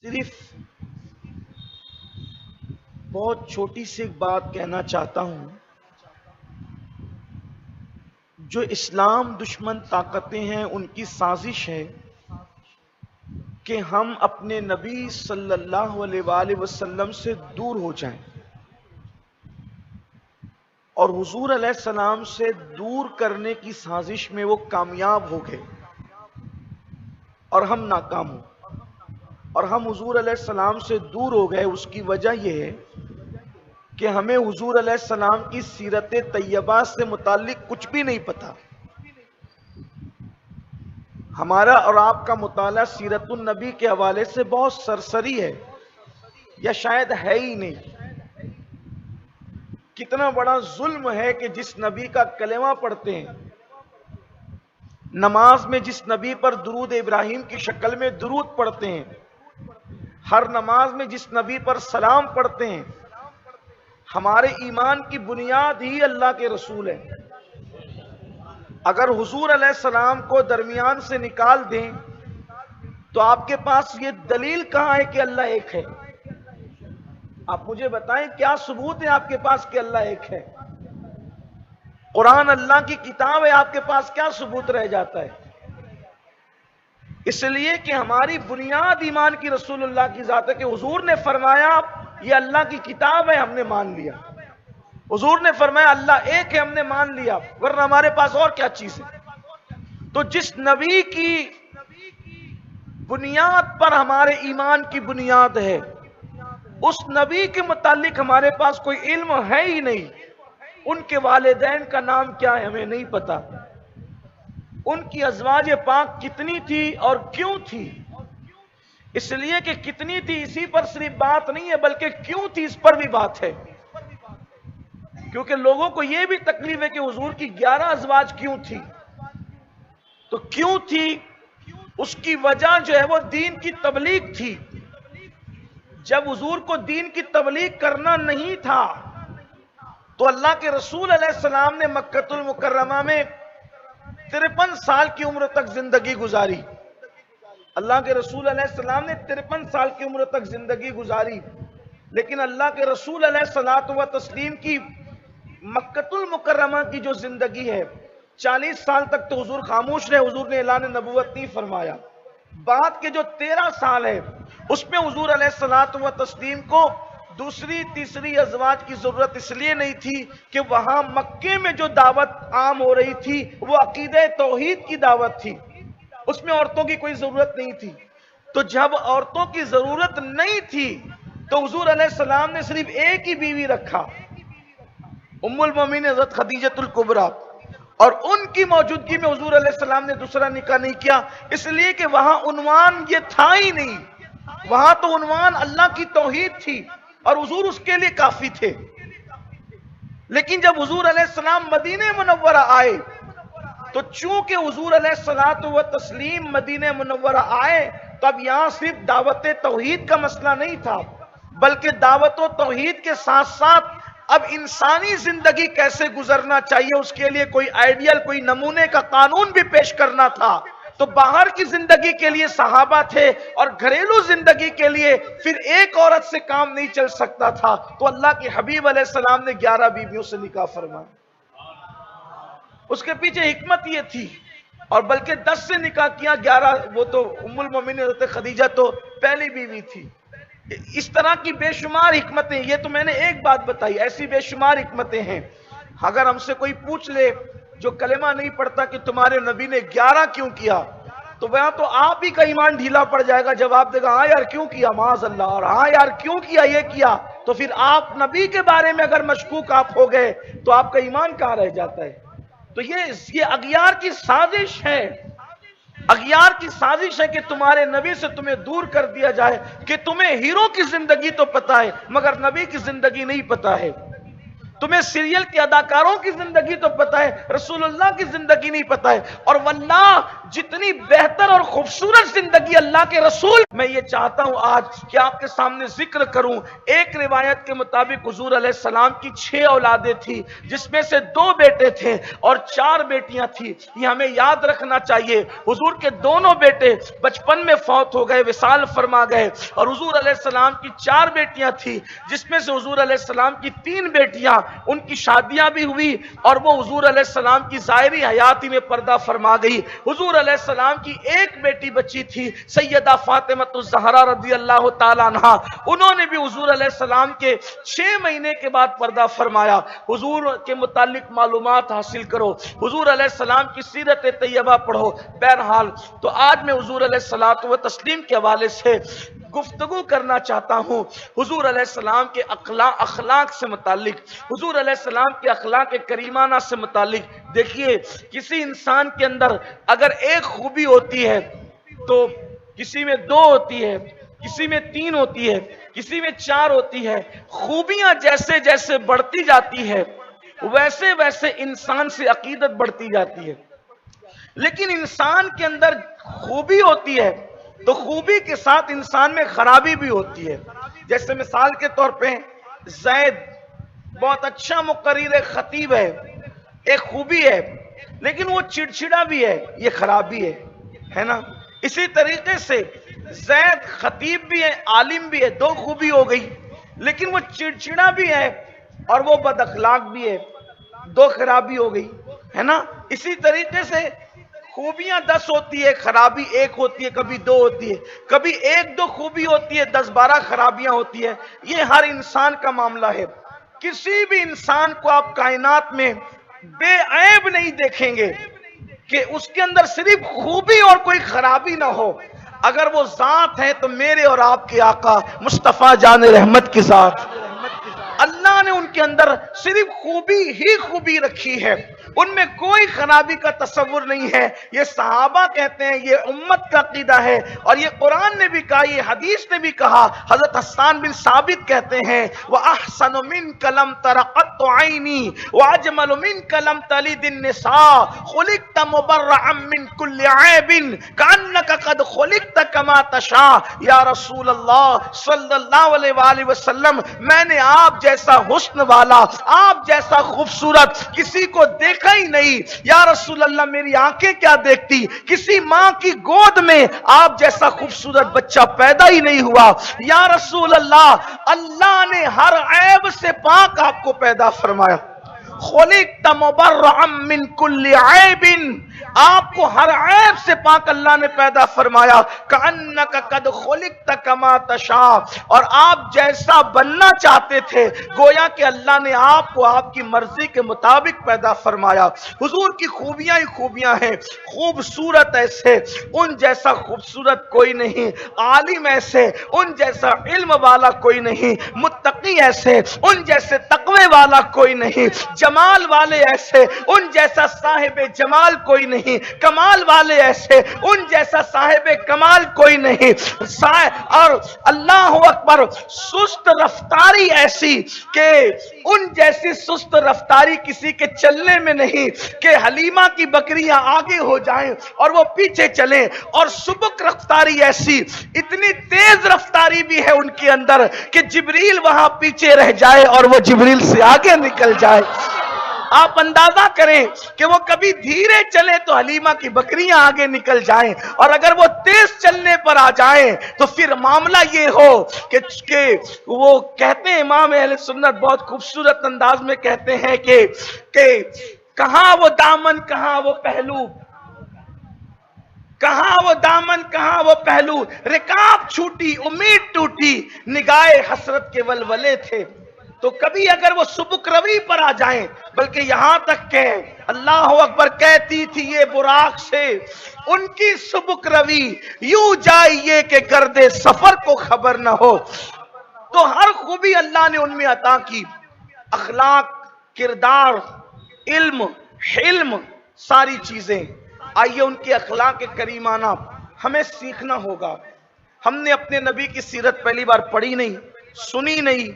صرف بہت چھوٹی سی ایک بات کہنا چاہتا ہوں. جو اسلام دشمن طاقتیں ہیں ان کی سازش ہے کہ ہم اپنے نبی صلی اللہ علیہ وآلہ وسلم سے دور ہو جائیں اور حضور علیہ السلام سے دور کرنے کی سازش میں وہ کامیاب ہو گئے اور ہم ناکام ہو. اور ہم حضور علیہ السلام سے دور ہو گئے. اس کی وجہ یہ ہے کہ ہمیں حضور علیہ السلام کی سیرت طیبہ سے متعلق کچھ بھی نہیں پتا. ہمارا اور آپ کا مطالعہ سیرت النبی کے حوالے سے بہت سرسری ہے یا شاید ہے ہی نہیں. کتنا بڑا ظلم ہے کہ جس نبی کا کلمہ پڑھتے ہیں، نماز میں جس نبی پر درود ابراہیم کی شکل میں درود پڑھتے ہیں، ہر نماز میں جس نبی پر سلام پڑھتے ہیں، ہمارے ایمان کی بنیاد ہی اللہ کے رسول ہے. اگر حضور علیہ السلام کو درمیان سے نکال دیں تو آپ کے پاس یہ دلیل کہاں ہے کہ اللہ ایک ہے؟ آپ مجھے بتائیں کیا ثبوت ہے آپ کے پاس کہ اللہ ایک ہے؟ قرآن اللہ کی کتاب ہے، آپ کے پاس کیا ثبوت رہ جاتا ہے؟ اس لیے کہ ہماری بنیاد ایمان کی رسول اللہ کی ذات ہے کہ حضور نے فرمایا یہ اللہ کی کتاب ہے، ہم نے مان لیا. حضور نے فرمایا اللہ ایک ہے، ہم نے مان لیا، ورنہ ہمارے پاس اور کیا چیز ہے؟ تو جس نبی کی بنیاد پر ہمارے ایمان کی بنیاد ہے، اس نبی کے متعلق ہمارے پاس کوئی علم ہے ہی نہیں. ان کے والدین کا نام کیا ہے ہمیں نہیں پتا، ان کی ازواج پاک کتنی تھی اور کیوں تھی. اس لیے کہ کتنی تھی اسی پر صرف بات نہیں ہے بلکہ کیوں تھی اس پر بھی بات ہے. کیونکہ لوگوں کو یہ بھی تکلیف ہے کہ حضور کی 11 ازواج کیوں تھی. تو کیوں تھی اس کی وجہ جو ہے وہ دین کی تبلیغ تھی. جب حضور کو دین کی تبلیغ کرنا نہیں تھا تو اللہ کے رسول علیہ السلام نے مکۃ المکرمہ میں 53 سال کی عمر تک زندگی گزاری. اللہ کے رسول علیہ السلام نے 53 سال کی عمر تک زندگی گزاری، لیکن اللہ کے رسول علیہ الصلوۃ والتسلیم کی مکۃ المکرمہ کی جو زندگی ہے 40 سال تک تو حضور خاموش رہے، حضور نے اعلان نبوت نہیں فرمایا. بعد کے جو 13 سال ہے اس میں حضور علیہ الصلوۃ والتسلیم کو دوسری تیسری ازواج کی ضرورت اس لیے نہیں تھی کہ وہاں مکے میں جو دعوت عام ہو رہی تھی وہ عقیدہ توحید کی دعوت تھی، اس میں عورتوں کی کوئی ضرورت نہیں تھی. تو جب عورتوں کی ضرورت نہیں تھی تو حضور علیہ السلام نے صرف ایک ہی بیوی رکھا، ام المومنین حضرت خدیجہ الکبریٰ، اور ان کی موجودگی میں حضور علیہ السلام نے دوسرا نکاح نہیں کیا. اس لیے کہ وہاں عنوان یہ تھا ہی نہیں، وہاں تو عنوان اللہ کی توحید تھی اور حضور اس کے لیے کافی تھے. لیکن جب حضور علیہ السلام مدینہ منورہ آئے تو چونکہ حضور علیہ الصلوۃ والتسلیم مدینہ منورہ آئے تب یہاں صرف دعوت توحید کا مسئلہ نہیں تھا بلکہ دعوت و توحید کے ساتھ ساتھ اب انسانی زندگی کیسے گزرنا چاہیے اس کے لیے کوئی آئیڈیل، کوئی نمونے کا قانون بھی پیش کرنا تھا. تو باہر کی زندگی کے لیے صحابہ تھے اور گھریلو زندگی کے لیے پھر ایک عورت سے کام نہیں چل سکتا تھا، تو اللہ کے حبیب علیہ السلام نے 11 بیویوں سے نکاح فرمایا. اس کے پیچھے حکمت یہ تھی، اور بلکہ 10 سے نکاح کیا، 11 وہ تو ام المومنین حضرت خدیجہ تو پہلی بیوی تھی. اس طرح کی بے شمار حکمتیں، یہ تو میں نے ایک بات بتائی، ایسی بے شمار حکمتیں ہیں. اگر ہم سے کوئی پوچھ لے جو کلمہ نہیں پڑھتا کہ تمہارے نبی نے 11 کیوں کیا، تو وہاں تو آپ ہی کا ایمان ڈھیلا پڑ جائے گا. جواب دے گا ہاں یار کیوں کیا، معاذ اللہ، اور ہاں یار کیوں کیا، یہ کیا. تو پھر آپ نبی کے بارے میں اگر مشکوک آپ ہو گئے تو آپ کا ایمان کہاں رہ جاتا ہے. تو یہ اغیار کی سازش ہے، اغیار کی سازش ہے کہ تمہارے نبی سے تمہیں دور کر دیا جائے، کہ تمہیں ہیرو کی زندگی تو پتا ہے مگر نبی کی زندگی نہیں پتا ہے. تمہیں سیریل کے اداکاروں کی زندگی تو پتہ ہے، رسول اللہ کی زندگی نہیں پتہ ہے۔ اور واللہ جتنی بہتر اور خوبصورت زندگی اللہ کے رسول، میں یہ چاہتا ہوں آج کہ آپ کے سامنے ذکر کروں۔ ایک روایت کے مطابق حضور علیہ السلام کی 6 اولادیں تھی، جس میں سے 2 بیٹے تھے اور 4 بیٹیاں تھی۔ یہ ہمیں یاد رکھنا چاہیے۔ حضور کے دونوں بیٹے بچپن میں فوت ہو گئے، وصال فرما گئے، اور حضور علیہ السلام کی 4 بیٹیاں تھی، جس میں سے حضور علیہ السلام کی 3 بیٹیاں، ان کی شادیاں بھی ہوئی اور وہ حضور علیہ السلام کی ظاہری حیاتی میں پردہ فرما گئی۔ حضور علیہ السلام کی ایک بیٹی بچی تھی، سیدہ فاطمہ الزہرا رضی اللہ تعالیٰ عنہا، انہوں نے بھی حضور علیہ السلام کے 6 مہینے کے بعد پردہ فرمایا۔ حضور کے متعلق معلومات حاصل کرو، حضور علیہ السلام کی سیرت طیبہ پڑھو۔ بہرحال تو آج میں حضور علیہ الصلوۃ والتسلیم کے حوالے سے گفتگو کرنا چاہتا ہوں، حضور علیہ السلام کے اخلاق سے متعلق، حضور علیہ السلام کے اخلاق کریمانہ سے متعلق۔ دیکھیے، کسی انسان کے اندر اگر ایک خوبی ہوتی ہے تو کسی میں 2 ہوتی ہے، کسی میں 3 ہوتی ہے، کسی میں 4 ہوتی ہے۔ خوبیاں جیسے جیسے بڑھتی جاتی ہے ویسے ویسے انسان سے عقیدت بڑھتی جاتی ہے۔ لیکن انسان کے اندر خوبی ہوتی ہے تو خوبی کے ساتھ انسان میں خرابی بھی ہوتی ہے۔ جیسے مثال کے طور پہ زید بہت اچھا مقرر خطیب ہے، ایک خوبی ہے، لیکن وہ چڑچڑا بھی ہے، یہ خرابی ہے نا۔ اسی طریقے سے زید خطیب بھی ہے، عالم بھی ہے، 2 خوبی ہو گئی، لیکن وہ چڑچڑا بھی ہے اور وہ بد اخلاق بھی ہے، 2 خرابی ہو گئی، ہے نا۔ اسی طریقے سے خوبیاں 10 ہوتی ہے، خرابی 1 ہوتی ہے، کبھی 2 ہوتی ہے، کبھی 1-2 خوبی ہوتی ہے، 10-12 خرابیاں ہوتی ہے۔ یہ ہر انسان کا معاملہ ہے۔ کسی بھی انسان کو آپ کائنات میں بے عیب نہیں دیکھیں گے کہ اس کے اندر صرف خوبی اور کوئی خرابی نہ ہو۔ اگر وہ ذات ہے تو میرے اور آپ کے آقا مصطفیٰ جان رحمت کی ذات، اللہ نے ان کے اندر صرف خوبی ہی خوبی رکھی ہے، ان میں کوئی خرابی کا تصور نہیں ہے۔ یہ صحابہ کہتے ہیں، یہ امت کا عقیدہ ہے، اور یہ قرآن نے بھی کہا، یہ حدیث نے بھی کہا۔ حضرت حسان بن ثابت کہتے ہیں، وَأَحْسَنُ مِنْكَ لَمْ تَرَ قَطُّ عَيْنِي وَأَجْمَلُ مِنْكَ لَمْ تَلِدِ النِّسَاءُ خُلِقْتَ مُبَرَّعًا مِنْ كُلِّ عَيْبٍ كَأَنَّكَ قَدْ خُلِقْتَ كَمَا تَشَاءُ۔ یا رسول اللہ صلی اللہ علیہ وآلہ وسلم، میں نے آپ جیسا حسن والا، آپ جیسا خوبصورت کسی کو دیکھا ہی نہیں۔ یا رسول اللہ، میری آنکھیں کیا دیکھتی، کسی ماں کی گود میں آپ جیسا خوبصورت بچہ پیدا ہی نہیں ہوا۔ یا رسول اللہ، اللہ نے ہر عیب سے پاک آپ کو پیدا فرمایا۔ خلقت مبرعا من کل عیب، آپ کو ہر عیب سے پاک اللہ نے پیدا فرمایا۔ کأنک قد خلقت کما تشاء، اور آپ جیسا بننا چاہتے تھے گویا کہ اللہ نے آپ کو آپ کی مرضی کے مطابق پیدا فرمایا۔ حضور کی خوبیاں ہی خوبیاں ہیں، خوبصورت ایسے ان جیسا خوبصورت کوئی نہیں، عالم ایسے ان جیسا علم والا کوئی نہیں، متقی ایسے ان جیسے تقوی والا کوئی نہیں، جمال والے ایسے ان جیسا صاحب جمال کوئی نہیں، کمال والے ایسے ان جیسا صاحب کمال کوئی نہیں۔ اور اللہ اکبر، سست رفتاری ایسی کہ ان جیسی سست رفتاری کسی کے چلنے میں نہیں کہ حلیمہ کی بکریاں آگے ہو جائیں اور وہ پیچھے چلیں، اور سبک رفتاری ایسی، اتنی تیز رفتاری بھی ہے ان کے اندر کہ جبریل وہاں پیچھے رہ جائے اور وہ جبریل سے آگے نکل جائے۔ آپ اندازہ کریں کہ وہ کبھی دھیرے چلے تو حلیمہ کی بکریاں آگے نکل جائیں، اور اگر وہ تیز چلنے پر آ جائیں تو پھر معاملہ یہ ہو کہ وہ کہتے ہیں، امام اہل سنت بہت خوبصورت انداز میں کہتے ہیں کہ کہاں وہ دامن کہاں وہ پہلو، کہاں وہ دامن کہاں وہ پہلو، رکاب چھوٹی امید ٹوٹی، نگاہ حسرت کے ولولے تھے۔ تو کبھی اگر وہ سبک روی پر آ جائیں، بلکہ یہاں تک کہ اللہ اکبر کہتی تھی یہ براق سے، ان کی سبک روی یوں جائیے کہ گرد سفر کو خبر نہ ہو۔ تو ہر خوبی اللہ نے ان میں عطا کی، اخلاق، کردار، علم، حلم، ساری چیزیں۔ آئیے ان کے اخلاق کریمانہ ہمیں سیکھنا ہوگا۔ ہم نے اپنے نبی کی سیرت پہلی بار پڑھی نہیں، سنی نہیں،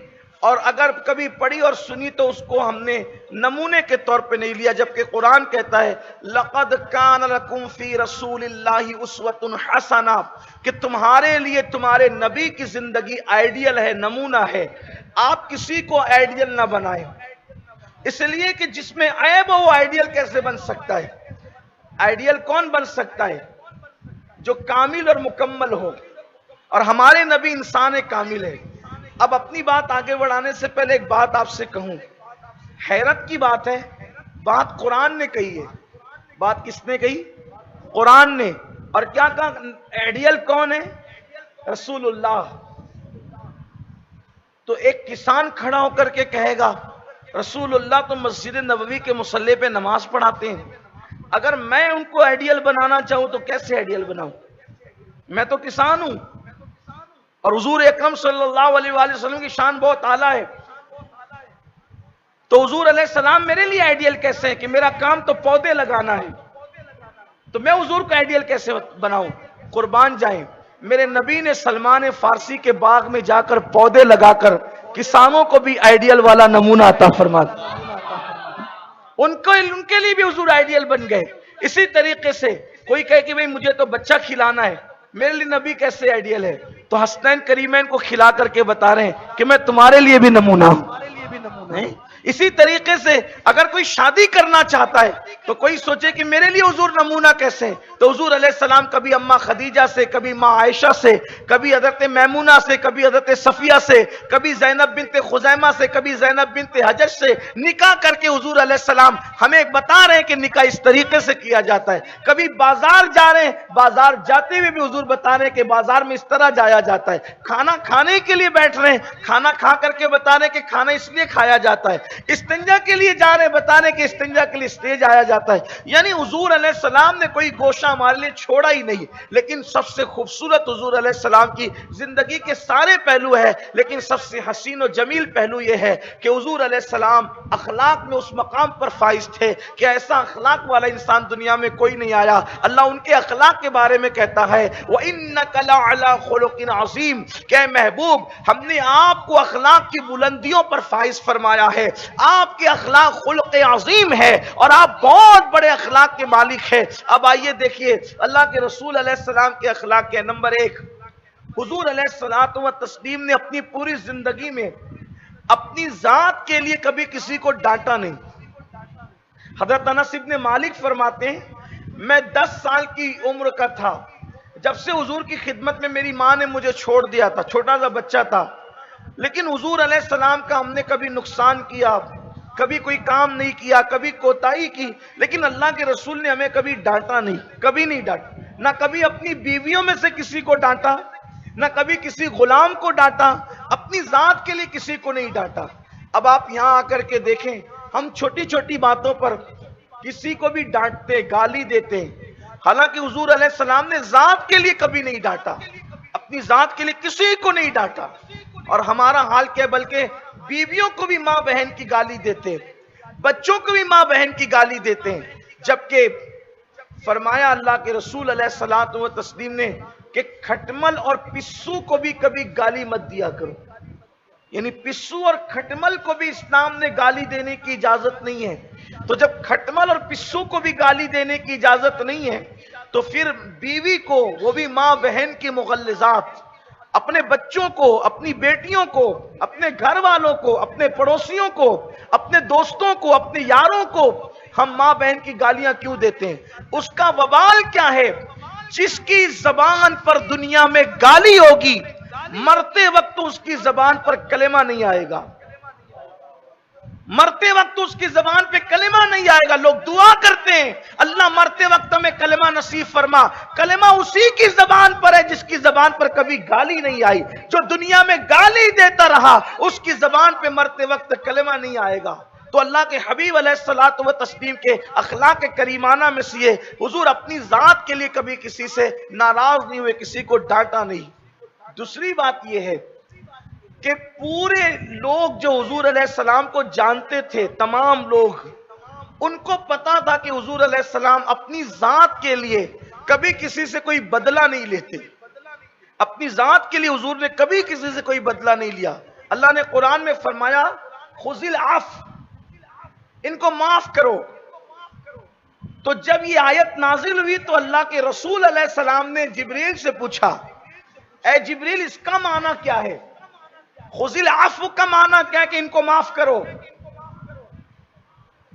اور اگر کبھی پڑھی اور سنی تو اس کو ہم نے نمونے کے طور پہ نہیں لیا، جبکہ قرآن کہتا ہے لَقَدْ كَانَ لَكُمْ فِي رَسُولِ اللَّهِ أُسْوَةٌ حَسَنَةٌ، کہ تمہارے لیے تمہارے نبی کی زندگی آئیڈیل ہے، نمونہ ہے۔ آپ کسی کو آئیڈیل نہ بنائیں، اس لیے کہ جس میں عیب ہو وہ آئیڈیل کیسے بن سکتا ہے؟ آئیڈیل کون بن سکتا ہے؟ جو کامل اور مکمل ہو، اور ہمارے نبی انسان کامل ہے۔ اب اپنی بات آگے بڑھانے سے پہلے ایک بات آپ سے کہوں، حیرت کی بات ہے، بات قرآن نے کہی ہے۔ بات کس نے کہی؟ قرآن نے۔ اور کیا کہا؟ آئیڈیل کون ہے؟ رسول اللہ۔ تو ایک کسان کھڑا ہو کر کے کہے گا رسول اللہ تو مسجد نبوی کے مصلی پہ نماز پڑھاتے ہیں، اگر میں ان کو آئیڈیل بنانا چاہوں تو کیسے آئیڈیل بناؤں؟ میں تو کسان ہوں، اور حضور اکرم صلی اللہ علیہ وآلہ وسلم کی شان بہت اعلیٰ ہے، تو حضور علیہ السلام میرے لیے آئیڈیل کیسے ہیں کہ میرا کام تو پودے لگانا ہے، تو میں حضور کو آئیڈیل کیسے بناؤں؟ قربان جائیں، میرے نبی نے سلمان فارسی کے باغ میں جا کر پودے لگا کر کسانوں کو بھی آئیڈیل والا نمونہ عطا فرما دیا۔ ان کے لیے بھی حضور آئیڈیل بن گئے۔ اسی طریقے سے کوئی کہے کہ بھئی مجھے تو بچہ کھلانا ہے، میرے لیے نبی کیسے آئیڈیل ہے؟ تو حسنین کریمین کو کھلا کر کے بتا رہے ہیں کہ میں تمہارے لیے بھی نمونہ ہوں۔ اسی طریقے سے اگر کوئی شادی کرنا چاہتا ہے تو کوئی سوچے کہ میرے لیے حضور نمونہ کیسے ہیں؟ تو حضور علیہ السلام کبھی اماں خدیجہ سے، کبھی ماں عائشہ سے، کبھی حضرت میمونہ سے، کبھی حضرت صفیہ سے، کبھی زینب بنت خزیمہ سے، کبھی زینب بنت حجج سے نکاح کر کے حضور علیہ السلام ہمیں بتا رہے ہیں کہ نکاح اس طریقے سے کیا جاتا ہے۔ کبھی بازار جا رہے ہیں، بازار جاتے ہوئے بھی حضور بتا رہے ہیں کہ بازار میں اس طرح جایا جاتا ہے۔ کھانا کھانے کے لیے بیٹھ رہے ہیں، کھانا کھا کر کے بتا رہے ہیں کہ کھانا اس لیے کھایا جاتا ہے۔ استنجا کے لیے جا رہے ہیں، بتا رہے ہیں کہ استنجا کے لیے اسٹیج آیا جاتا ہے۔ یعنی حضور علیہ السلام نے کوئی گوشہ ہمارے لیے چھوڑا ہی نہیں۔ لیکن سب سے خوبصورت حضور علیہ السلام کی زندگی کے سارے پہلو ہے، لیکن سب سے حسین و جمیل پہلو یہ ہے کہ حضور علیہ السلام اخلاق میں اس مقام پر فائز تھے کہ ایسا اخلاق والا انسان دنیا میں کوئی نہیں آیا۔ اللہ ان کے اخلاق کے بارے میں کہتا ہے وَإِنَّكَ لَعَلَىٰ خُلُقٍ عَظِيمٍ، کہ محبوب ہم نے آپ کو اخلاق کی بلندیوں پر فائز فرمایا ہے، آپ کے اخلاق خلق عظیم ہے اور آپ بہت بڑے اخلاق کے مالک ہیں۔ اب آئیے دیکھیے اللہ کے رسول علیہ السلام کے اخلاق کے نمبر ایک، حضور علیہ السلام نے اپنی پوری زندگی میں اپنی ذات کے لیے کبھی کسی کو ڈانٹا نہیں۔ حضرت انس بن مالک فرماتے ہیں میں 10 سال کی عمر کا تھا جب سے حضور کی خدمت میں میری ماں نے مجھے چھوڑ دیا تھا، چھوٹا سا بچہ تھا، لیکن حضور علیہ السلام کا ہم نے کبھی نقصان کیا، کبھی کوئی کام نہیں کیا، کبھی کوتاہی کی، لیکن اللہ کے رسول نے ہمیں کبھی ڈانٹا نہیں، کبھی نہیں ڈانٹا، نہ کبھی اپنی بیویوں میں سے کسی کو ڈانٹا، نہ کبھی کسی غلام کو ڈانٹا، اپنی ذات کے لیے کسی کو نہیں ڈانٹا۔ اب آپ یہاں آ کر کے دیکھیں، ہم چھوٹی چھوٹی باتوں پر کسی کو بھی ڈانٹتے، گالی دیتے، حالانکہ حضور علیہ السلام نے ذات کے لیے کبھی نہیں ڈانٹا، اپنی ذات کے لیے کسی کو نہیں ڈانٹا۔ اور ہمارا حال کیا، بلکہ بیویوں کو بھی ماں بہن کی گالی دیتے، بچوں کو بھی ماں بہن کی گالی دیتے ہیں، جبکہ فرمایا اللہ کے رسول علیہ الصلوۃ والتسلیم نے کہ کھٹمل اور پسو کو بھی کبھی گالی مت دیا کرو۔ یعنی پسو اور کھٹمل کو بھی اسلام نے گالی دینے کی اجازت نہیں ہے۔ تو جب کھٹمل اور پسو کو بھی گالی دینے کی اجازت نہیں ہے تو پھر بیوی کو، وہ بھی ماں بہن کی مغلظات، اپنے بچوں کو، اپنی بیٹیوں کو، اپنے گھر والوں کو، اپنے پڑوسیوں کو، اپنے دوستوں کو، اپنے یاروں کو ہم ماں بہن کی گالیاں کیوں دیتے ہیں؟ اس کا وبال کیا ہے؟ جس کی زبان پر دنیا میں گالی ہوگی، مرتے وقت اس کی زبان پر کلمہ نہیں آئے گا، مرتے وقت اس کی زبان پہ کلمہ نہیں آئے گا۔ لوگ دعا کرتے ہیں اللہ مرتے وقت ہمیں کلمہ نصیب فرما، کلمہ اسی کی زبان پر ہے جس کی زبان پر کبھی گالی نہیں آئی۔ جو دنیا میں گالی دیتا رہا اس کی زبان پہ مرتے وقت کلمہ نہیں آئے گا۔ تو اللہ کے حبیب علیہ الصلوۃ والتسلیم کے اخلاق کریمانہ میں سے یہ، حضور اپنی ذات کے لیے کبھی کسی سے ناراض نہیں ہوئے، کسی کو ڈانٹا نہیں۔ دوسری بات یہ ہے کہ پورے لوگ جو حضور علیہ السلام کو جانتے تھے، تمام لوگ، ان کو پتا تھا کہ حضور علیہ السلام اپنی ذات کے لیے کبھی کسی سے کوئی بدلہ نہیں لیتے، اپنی ذات کے لیے حضور نے کبھی کسی سے کوئی بدلہ نہیں لیا۔ اللہ نے قرآن میں فرمایا خذ العفو، ان کو معاف کرو۔ تو جب یہ آیت نازل ہوئی تو اللہ کے رسول علیہ السلام نے جبریل سے پوچھا، اے جبریل اس کا معنی کیا ہے؟ خذ العفو کا معنی کیا ہے کہ ان کو معاف کرو؟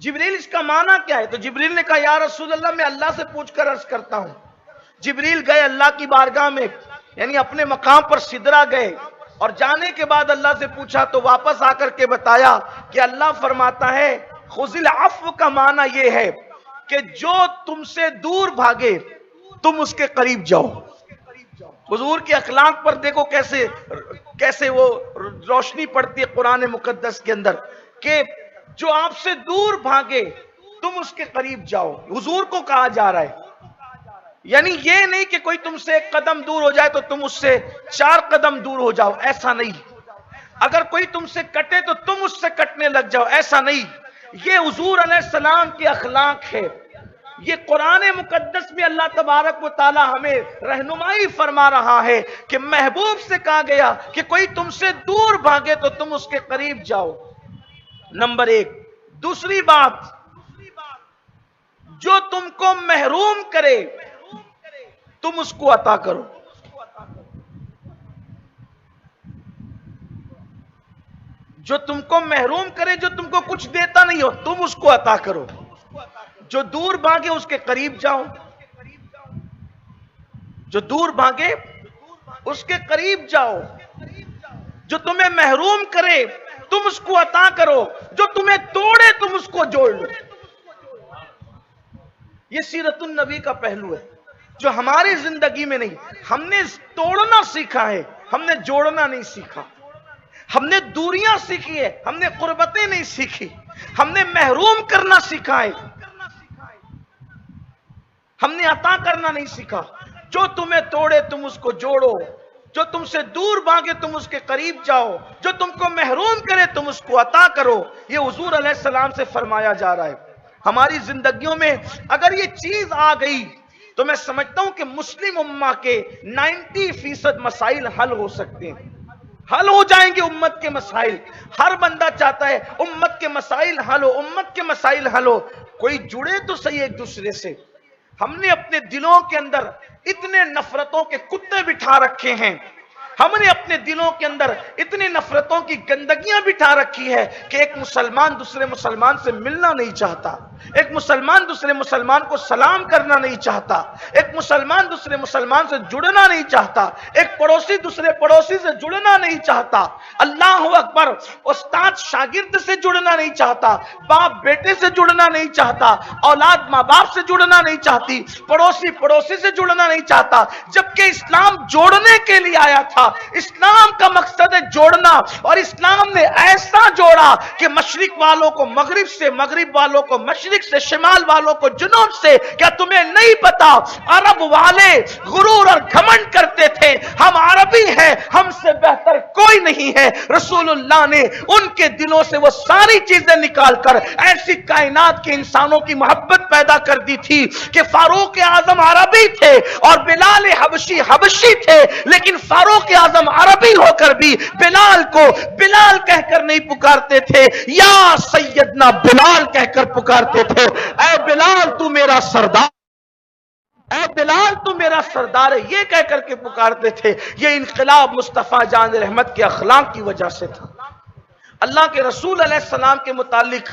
جبریل اس کا معنی کیا ہے؟ تو جبریل نے کہا یا رسول اللہ میں اللہ سے پوچھ کر عرض کرتا ہوں۔ جبریل گئے اللہ کی بارگاہ میں، یعنی اپنے مقام پر سدرہ گئے، اور جانے کے بعد اللہ سے پوچھا تو واپس آ کر کے بتایا کہ اللہ فرماتا ہے خذ العفو کا معنی یہ ہے کہ جو تم سے دور بھاگے تم اس کے قریب جاؤ۔ حضور کے اخلاق پر دیکھو کیسے وہ روشنی پڑتی ہے قرآن مقدس کے اندر، کہ جو آپ سے دور بھاگے تم اس کے قریب جاؤ۔ حضور کو کہا جا رہا ہے، یعنی یہ نہیں کہ کوئی تم سے ایک قدم دور ہو جائے تو تم اس سے 4 قدم دور ہو جاؤ، ایسا نہیں۔ اگر کوئی تم سے کٹے تو تم اس سے کٹنے لگ جاؤ، ایسا نہیں۔ یہ حضور علیہ السلام کی اخلاق ہے۔ یہ قرآن مقدس میں اللہ تبارک و تعالی ہمیں رہنمائی فرما رہا ہے کہ محبوب سے کہا گیا کہ کوئی تم سے دور بھاگے تو تم اس کے قریب جاؤ، نمبر 1۔ دوسری بات، جو تم کو محروم کرے تم اس کو عطا کرو۔ جو تم کو محروم کرے، جو تم کو کچھ دیتا نہیں ہو تم اس کو عطا کرو۔ جو دور بھاگے اس کے قریب جاؤ، جو دور بھاگے اس کے قریب جاؤ۔ جو تمہیں محروم کرے تم اس کو عطا کرو، جو تمہیں توڑے تم اس کو جوڑ لو۔ یہ سیرت النبی کا پہلو ہے جو ہماری زندگی میں نہیں۔ ہم نے توڑنا سیکھا ہے، ہم نے جوڑنا نہیں سیکھا۔ ہم نے دوریاں سیکھی ہے، ہم نے قربتیں نہیں سیکھی۔ ہم نے محروم کرنا سیکھا ہے، ہم نے عطا کرنا نہیں سیکھا۔ جو تمہیں توڑے تم اس کو جوڑو، جو تم سے دور بھاگے تم اس کے قریب جاؤ، جو تم کو محروم کرے تم اس کو عطا کرو۔ یہ حضور علیہ السلام سے فرمایا جا رہا ہے۔ ہماری زندگیوں میں اگر یہ چیز آ گئی تو میں سمجھتا ہوں کہ مسلم امہ کے 90% مسائل حل ہو سکتے ہیں، حل ہو جائیں گے امت کے مسائل۔ ہر بندہ چاہتا ہے امت کے مسائل حل ہو، امت کے مسائل حل ہو۔ کوئی جڑے تو صحیح ایک دوسرے سے۔ ہم نے اپنے دلوں کے اندر اتنے نفرتوں کے کتے بٹھا رکھے ہیں، ہم نے اپنے دلوں کے اندر اتنی نفرتوں کی گندگیاں بٹھا رکھی ہے کہ ایک مسلمان دوسرے مسلمان سے ملنا نہیں چاہتا، ایک مسلمان دوسرے مسلمان کو سلام کرنا نہیں چاہتا، ایک مسلمان دوسرے مسلمان سے جڑنا نہیں چاہتا، ایک پڑوسی دوسرے پڑوسی سے جڑنا نہیں چاہتا، اللہ اکبر، استاد شاگرد سے جڑنا نہیں چاہتا، باپ بیٹے سے جڑنا نہیں چاہتا، اولاد ماں باپ سے جڑنا نہیں چاہتی، پڑوسی پڑوسی سے جڑنا نہیں چاہتا۔ جبکہ اسلام جوڑنے کے لیے آیا تھا، اسلام کا مقصد ہے جوڑنا، اور اسلام نے ایسا جوڑا کہ مشرق والوں کو مغرب سے، مغرب والوں کو مشرق سے، شمال والوں کو جنوب سے۔ کیا تمہیں نہیں پتا عرب والے غرور اور گھمنڈ کرتے تھے ہم عربی ہیں، ہم سے بہتر کوئی نہیں ہے؟ رسول اللہ نے ان کے دلوں سے وہ ساری چیزیں نکال کر ایسی کائنات کے انسانوں کی محبت پیدا کر دی تھی کہ فاروق اعظم عربی تھے اور بلال حبشی حبشی تھے، لیکن فاروق اعظم عربی ہو کر بھی بلال کو بلال کہہ کر نہیں پکارتے تھے، یا سیدنا بلال کہہ کر پکارتے تھے۔ اے بلال تو میرا سردار، اے بلال تو میرا سردار ہے، یہ کہہ کر کے پکارتے تھے۔ یہ انقلاب مصطفیٰ جان رحمت کے اخلاق کی وجہ سے تھا۔ اللہ کے رسول علیہ السلام کے متعلق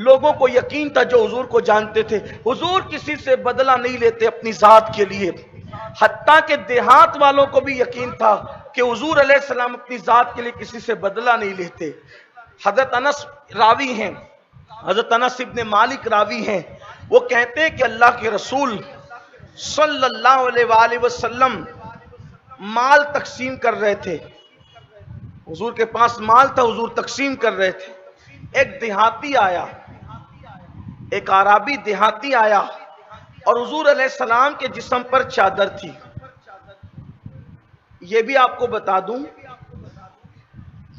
لوگوں کو یقین تھا جو حضور کو جانتے تھے، حضور کسی سے بدلہ نہیں لیتے اپنی ذات کے لیے۔ حتیٰ کہ دیہات والوں کو بھی یقین تھا کہ حضور علیہ السلام اپنی ذات کے لیے کسی سے بدلہ نہیں لیتے۔ حضرت انس راوی ہیں، حضرت انس ابن مالک راوی ہیں، وہ کہتے ہیں کہ اللہ کے رسول صلی اللہ علیہ وآلہ وسلم مال تقسیم کر رہے تھے، حضور کے پاس مال تھا، حضور تقسیم کر رہے تھے۔ ایک دیہاتی آیا، ایک عربی دیہاتی آیا، اور حضور علیہ السلام کے جسم پر چادر تھی۔ یہ بھی آپ کو بتا دوں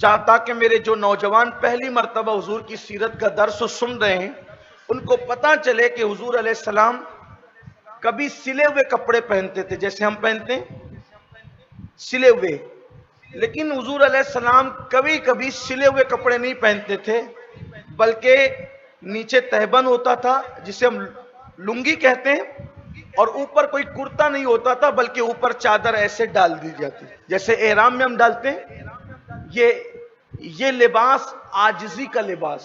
چاہتا کہ میرے جو نوجوان پہلی مرتبہ حضور کی سیرت کا درس سن رہے ہیں ان کو پتہ چلے کہ حضور علیہ السلام کبھی سلے ہوئے کپڑے پہنتے تھے، جیسے ہم پہنتے ہیں سلے ہوئے، لیکن حضور علیہ السلام کبھی کبھی سلے ہوئے کپڑے نہیں پہنتے تھے، بلکہ نیچے تہبند ہوتا تھا جسے ہم لنگی کہتے ہیں، اور اوپر کوئی کرتا نہیں ہوتا تھا بلکہ اوپر چادر ایسے ڈال دی جاتی جیسے احرام میں ہم ڈالتے ہیں۔ یہ لباس عاجزی کا لباس،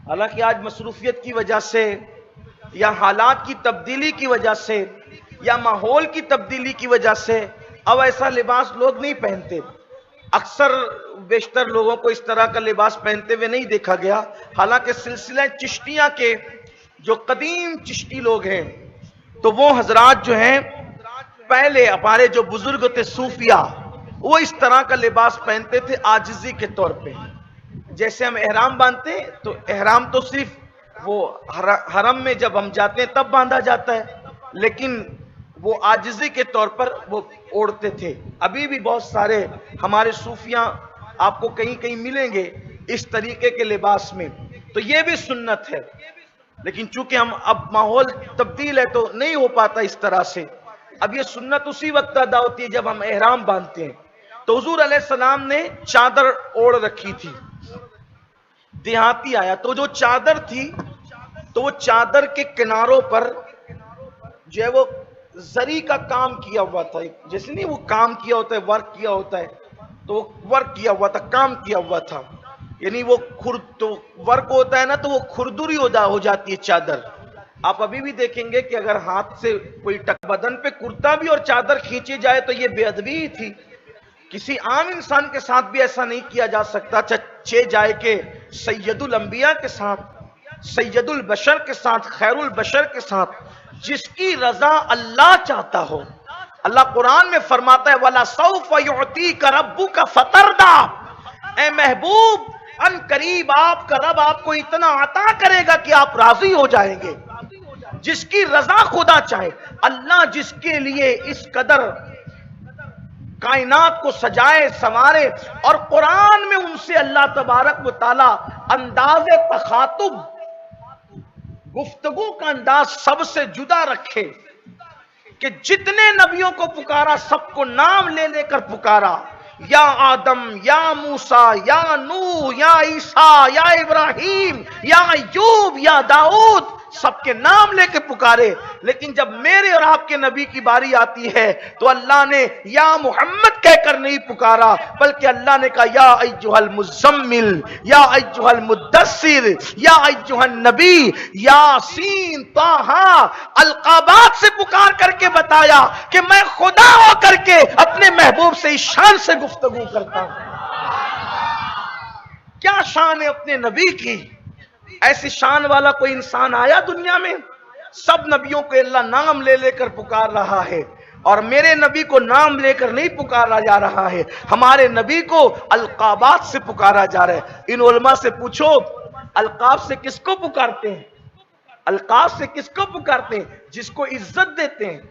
حالانکہ آج مصروفیت کی وجہ سے یا حالات کی تبدیلی کی وجہ سے یا ماحول کی تبدیلی کی وجہ سے اب ایسا لباس لوگ نہیں پہنتے، اکثر بیشتر لوگوں کو اس طرح کا لباس پہنتے ہوئے نہیں دیکھا گیا، حالانکہ سلسلہ چشتیہ کے جو قدیم چشتی لوگ ہیں تو وہ حضرات جو ہیں پہلے ہمارے جو بزرگ تھے صوفیہ، وہ اس طرح کا لباس پہنتے تھے عاجزی کے طور پہ۔ جیسے ہم احرام باندھتے ہیں تو احرام تو صرف وہ حرم میں جب ہم جاتے ہیں تب باندھا جاتا ہے، لیکن وہ عاجزی کے طور پر وہ اوڑھتے تھے۔ ابھی بھی بہت سارے ہمارے صوفیاں آپ کو کہیں کہیں ملیں گے اس طریقے کے لباس میں، تو یہ بھی سنت ہے، لیکن چونکہ ہم اب ماحول تبدیل ہے تو نہیں ہو پاتا اس طرح سے۔ اب یہ سنت اسی وقت ادا ہوتی ہے جب ہم احرام باندھتے ہیں۔ تو حضور علیہ السلام نے چادر اوڑھ رکھی تھی، دیہاتی آیا تو جو چادر تھی تو وہ چادر کے کناروں پر جو ہے وہ زری کا کام کیا ہوا تھا، جیسے نہیں وہ کام کیا ہوتا ہے، ورک کیا ہوتا ہے، تو وہ ورک کیا ہوا تھا، کام کیا ہوا تھا، یعنی وہ تو ورک ہوتا ہے نا تو وہ کھردری ہو جاتی ہے چادر۔ آپ ابھی بھی دیکھیں گے کہ اگر ہاتھ سے کوئی بدن پہ کرتا بھی اور چادر کھینچی جائے تو یہ بے ادبی ہی تھی۔ کسی عام انسان کے ساتھ بھی ایسا نہیں کیا جا سکتا، چاہے جائے کہ سید الانبیاء کے ساتھ، سید البشر کے ساتھ، خیر البشر کے ساتھ، جس کی رضا اللہ چاہتا ہو۔ اللہ قرآن میں فرماتا ہے وَلَسَوْفَ يُعْطِيكَ رَبُّكَ فَتَرْضَىٰ، اے محبوب ان قریب آپ کا رب آپ کو اتنا عطا کرے گا کہ آپ راضی ہو جائیں گے۔ جس کی رضا خدا چاہے، اللہ جس کے لیے اس قدر کائنات کو سجائے سنوارے، اور قرآن میں ان سے اللہ تبارک و تعالی انداز تخاطب، گفتگو کا انداز سب سے جدا رکھے کہ جتنے نبیوں کو پکارا سب کو نام لے لے کر پکارا، یا آدم، یا موسیٰ، یا نوح، یا عیسیٰ، یا ابراہیم، یا ایوب، یا داؤد، سب کے نام لے کے پکارے۔ لیکن جب میرے اور آپ کے نبی کی باری آتی ہے تو اللہ نے یا محمد کہہ کر نہیں پکارا، بلکہ اللہ نے کہا یا ایھا المزمل، یا ایھا المدثر، یا ایھا النبی، یاسین، طٰہٰ، القابات سے پکار کر کے بتایا کہ میں خدا ہو کر کے اپنے محبوب سے اس شان سے گفتگو کرتا ہوں۔ کیا شان ہے اپنے نبی کی؟ ایسی شان والا کوئی انسان آیا دنیا میں؟ سب نبیوں کو اللہ نام لے لے کر پکار رہا ہے، اور میرے نبی کو نام لے کر نہیں پکارا جا رہا ہے، ہمارے نبی کو القابات سے پکارا جا رہا ہے۔ ان علماء سے پوچھو القاب سے کس کو پکارتے ہیں؟ القاب سے کس کو پکارتے ہیں؟ جس کو عزت دیتے ہیں،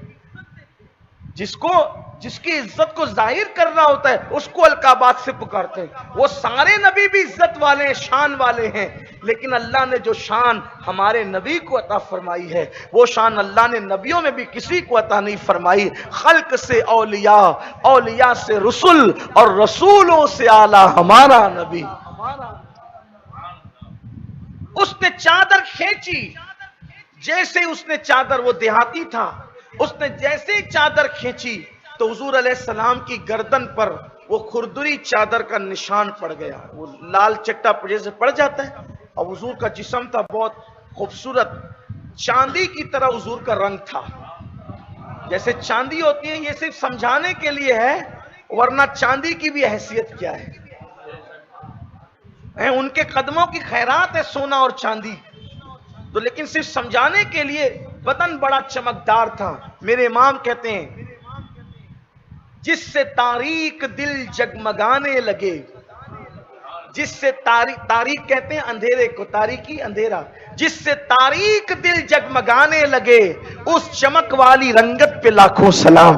جس کی عزت کو ظاہر کرنا ہوتا ہے اس کو القابات سے پکارتے ہیں۔ وہ سارے نبی بھی عزت والے ہیں، شان والے ہیں، لیکن اللہ نے جو شان ہمارے نبی کو عطا فرمائی ہے وہ شان اللہ نے نبیوں میں بھی کسی کو عطا نہیں فرمائی۔ خلق سے اولیاء، اولیاء سے رسول، اور رسولوں سے اعلیٰ ہمارا نبی۔ اس نے چادر کھینچی، جیسے اس نے چادر، وہ دیہاتی تھا، اس نے جیسے ہی چادر کھینچی تو حضور علیہ السلام کی گردن پر وہ کھردری چادر کا نشان پڑ گیا، وہ لال چٹا جیسے پڑ جاتا ہے۔ اور حضور کا جسم تھا بہت خوبصورت، چاندی کی طرح حضور کا رنگ تھا، جیسے چاندی ہوتی ہے، یہ صرف سمجھانے کے لیے ہے، ورنہ چاندی کی بھی حیثیت کیا ہے؟ ان کے قدموں کی خیرات ہے سونا اور چاندی، تو لیکن صرف سمجھانے کے لیے بدن بڑا چمکدار تھا۔ میرے امام کہتے ہیں جس سے تاریک دل جگمگانے لگے، جس سے تاریک کہتے ہیں اندھیرے کو، تاریکی اندھیرا، جس سے تاریک دل جگمگانے لگے اس چمک والی رنگت پہ لاکھوں سلام۔